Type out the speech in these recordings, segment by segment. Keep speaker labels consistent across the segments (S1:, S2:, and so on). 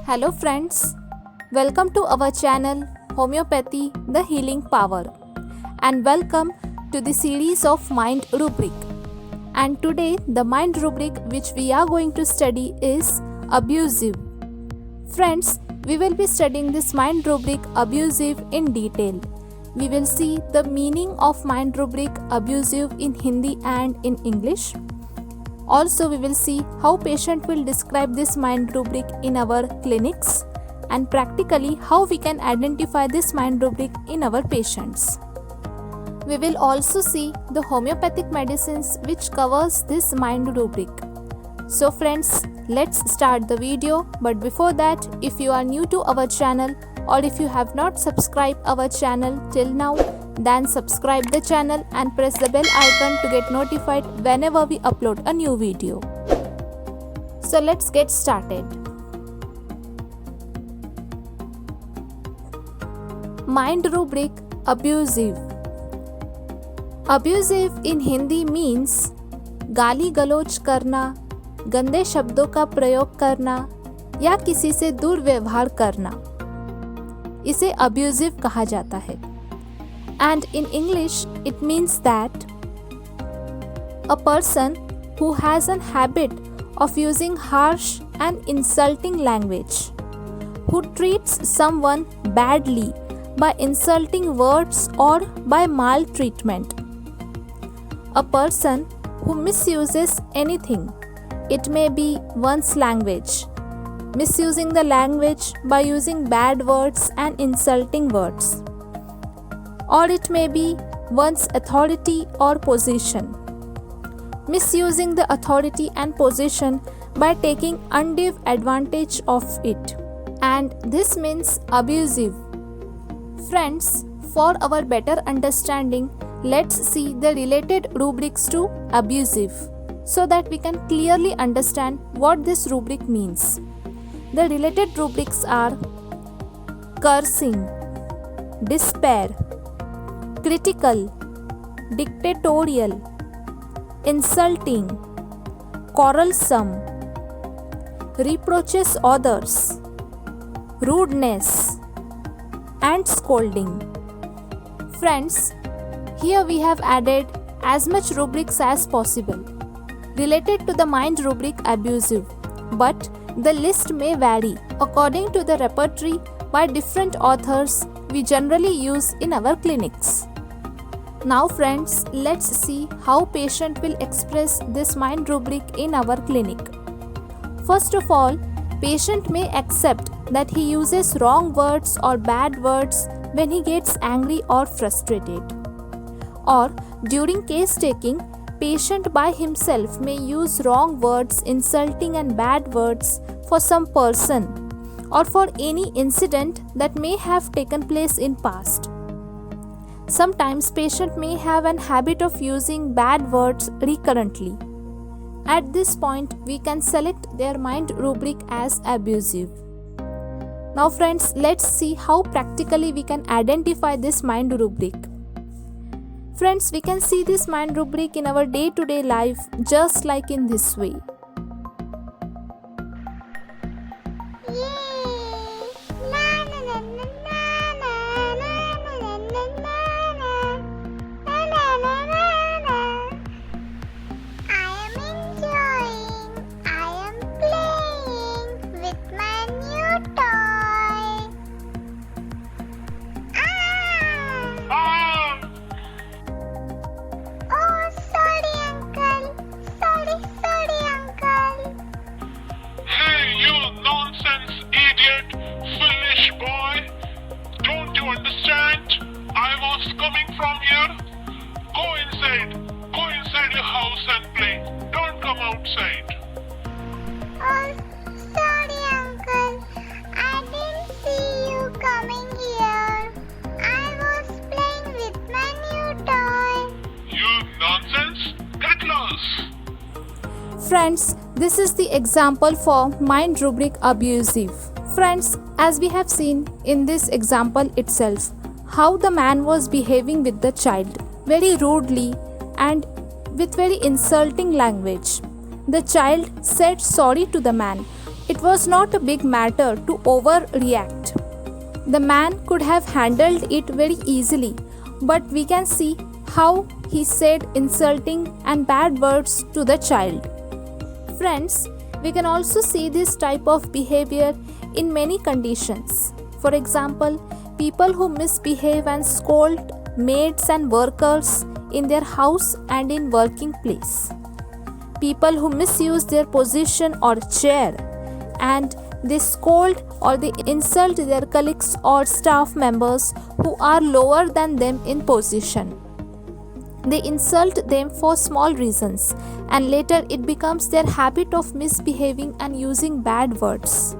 S1: Hello friends, welcome to our channel Homeopathy the Healing Power and welcome to the series of Mind Rubric. And today the Mind Rubric which we are going to study is Abusive. Friends, we will be studying this Mind Rubric Abusive in detail. We will see the meaning of Mind Rubric Abusive in Hindi and in English. Also, we will see how patient will describe this mind rubric in our clinics and practically how we can identify this mind rubric in our patients. We will also see the homeopathic medicines which covers this mind rubric. So friends, let's start the video. But before that, if you are new to our channel or if you have not subscribed our channel till now, then subscribe the channel and press the bell icon to get notified whenever we upload a new video. So let's get started. Mind rubric Abusive. Abusive in Hindi means गाली गलौज करना, गंदे शब्दों का प्रयोग करना या किसी से दुर्व्यवहार करना, इसे अब्यूजिव कहा जाता है. And in English, it means that a person who has a habit of using harsh and insulting language, who treats someone badly by insulting words or by maltreatment, a person who misuses anything. It may be one's language, misusing the language by using bad words and insulting words. Or it may be one's authority or position, misusing the authority and position by taking undue advantage of it. And this means abusive. Friends, for our better understanding, let's see the related rubrics to abusive so that we can clearly understand what this rubric means. The related rubrics are cursing, despair, critical, dictatorial, insulting, quarrelsome, reproaches others, rudeness, and scolding. Friends, here we have added as much rubrics as possible related to the mind rubric abusive, but the list may vary according to the repertory by different authors we generally use in our clinics. Now friends, let's see how patient will express this mind rubric in our clinic. First of all, patient may accept that he uses wrong words or bad words when he gets angry or frustrated. Or during case taking, patient by himself may use wrong words, insulting and bad words for some person or for any incident that may have taken place in past. Sometimes patient may have an habit of using bad words recurrently. At this point, we can select their mind rubric as abusive. Now friends, let's see how practically we can identify this mind rubric. Friends, we can see this mind rubric in our day-to-day life just like in this way. Friends, this is the example for mind rubric abusive. Friends, as we have seen in this example itself, how the man was behaving with the child very rudely and with very insulting language. The child said sorry to the man. It was not a big matter to overreact. The man could have handled it very easily, but we can see how he said insulting and bad words to the child. Friends, we can also see this type of behavior in many conditions. For example, people who misbehave and scold maids and workers in their house and in working place. People who misuse their position or chair and they scold or they insult their colleagues or staff members who are lower than them in position. They insult them for small reasons and later it becomes their habit of misbehaving and using bad words.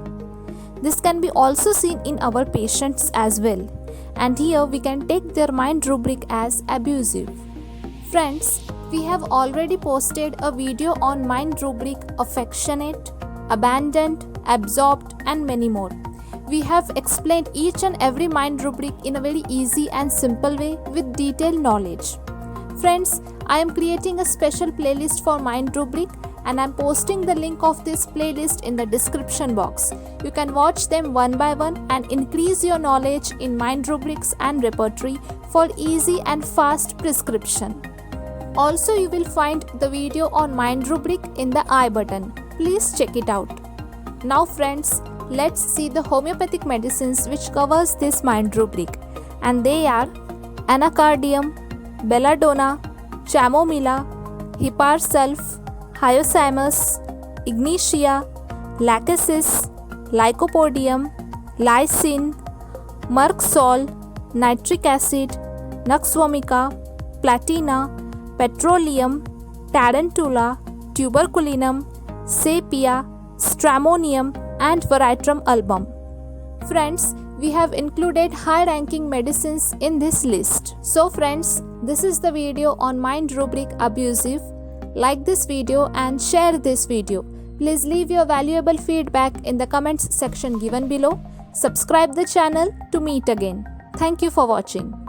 S1: This can be also seen in our patients as well, and here we can take their mind rubric as abusive. Friends, we have already posted a video on mind rubric affectionate, abandoned, absorbed and many more. We have explained each and every mind rubric in a very easy and simple way with detailed knowledge. Friends, I am creating a special playlist for mind rubric and I am posting the link of this playlist in the description box. You can watch them one by one and increase your knowledge in mind rubrics and repertory for easy and fast prescription. Also, you will find the video on mind rubric in the I button. Please check it out. Now friends, let's see the homeopathic medicines which covers this mind rubric, and they are anacardium, belladonna, chamomilla, hippar-sulph, hyoscyamus, ignitia, lachesis, lycopodium, lysine, mercsol, nitric acid, nux vomica, platina, petroleum, tarantula, tuberculinum, sepia, stramonium and veratrum album. Friends, we have included high-ranking medicines in this list. So friends, this is the video on mind rubric abusive. Like this video and share this video. Please leave your valuable feedback in the comments section given below. Subscribe the channel to meet again. Thank you for watching.